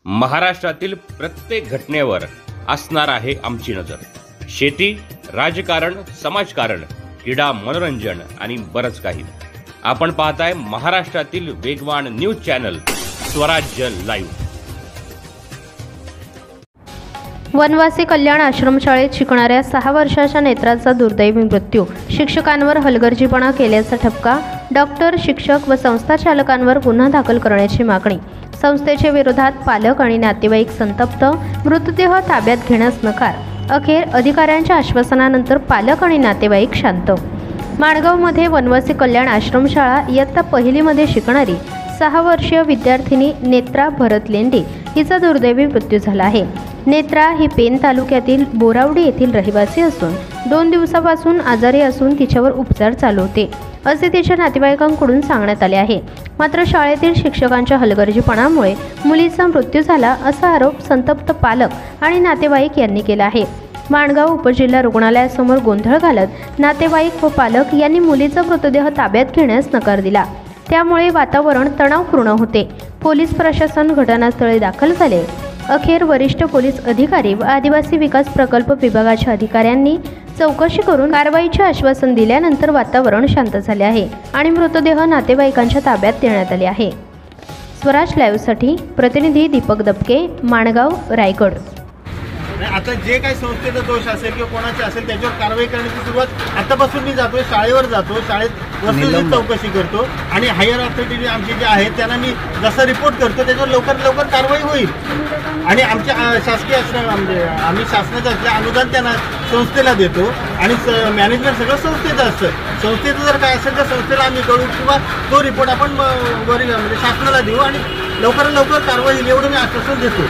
महाराष्ट्रातील प्रत्येक घटनेवर असणार आहे आमची नजर। शेती, राजकारण, समाजकारण, क्रीडा, मनोरंजन आणि बरंच काही। आपण पाहताय महाराष्ट्रातील वेगवान न्यूज चॅनल स्वराज्य लाईव्ह। वनवासी कल्याण आश्रमशाळेत शिकणाऱ्या 6 वर्षाच्या नेत्राचा दुर्दैवी मृत्यू। शिक्षकांवर हलगर्जीपणा केल्याचा ठपका। डॉक्टर, शिक्षक व संस्था चालकांवर गुन्हा दाखल करण्याची मागणी। संस्थेच्या विरोधात पालक आणि नातेवाईक संतप्त। मृतदेह ताब्यात घेण्यास नकार। अखेर अधिकाऱ्यांच्या आश्वासनानंतर पालक आणि नातेवाईक शांत। माणगावमध्ये वनवासी कल्याण आश्रमशाळा इयत्ता पहिलीमध्ये शिकणारी 6 वर्षीय विद्यार्थिनी नेत्रा भरत लेंडे हिचा दुर्दैवी मृत्यू झाला आहे। नेत्रा ही पेन तालुक्यातील बोरावडी येथील रहिवासी असून 2 दिवसापासून आजारी असून तिच्यावर उपचार चालू होते असे तिच्या नातेवाईकांकडून सांगण्यात आले आहे। मात्र शाळेतील शिक्षकांच्या हलगर्जीपणामुळे मुलीचा मृत्यू झाला असा आरोप संतप्त पालक आणि नातेवाईक यांनी केला आहे। माणगाव उपजिल्हा रुग्णालयासमोर गोंधळ घालत नातेवाईक व पालक यांनी मुलीचा मृतदेह ताब्यात घेण्यास नकार दिला। त्यामुळे वातावरण तणावपूर्ण होते। पोलीस प्रशासन घटनास्थळी दाखल झाले। अखेर वरिष्ठ पोलीस अधिकारी व आदिवासी विकास प्रकल्प विभागाच्या अधिकाऱ्यांनी चौकशी करून कारवाईचे आश्वासन दिल्यानंतर वातावरण शांत झाले आहे आणि मृतदेह नातेवाईकांच्या ताब्यात देण्यात आले आहे। स्वराज लाईव्हसाठी प्रतिनिधी दीपक दबके, माणगाव, रायगड। आता जे काही संस्थेचा दोष असेल किंवा कोणाचे असेल त्याच्यावर कारवाई करण्याची सुरुवात आतापासून मी जातोय, शाळेवर जातो, शाळेत वस्तुस्थिती चौकशी करतो आणि हायर अथॉरिटी आमचे जे आहेत त्यांना मी जसा रिपोर्ट करतो त्याच्यावर लवकर कारवाई होईल। आणि आमच्या शासकीय म्हणजे आम्ही शासनाचं असल्या अनुदान त्यांना संस्थेला देतो आणि मॅनेजमेंट सगळं संस्थेचं असतं। संस्थेचं जर काय असेल तर संस्थेला आम्ही कळू किंवा तो रिपोर्ट आपण म्हणजे शासनाला देऊ आणि लवकरात लवकर कारवाई होईल एवढं मी आश्वासन देतो।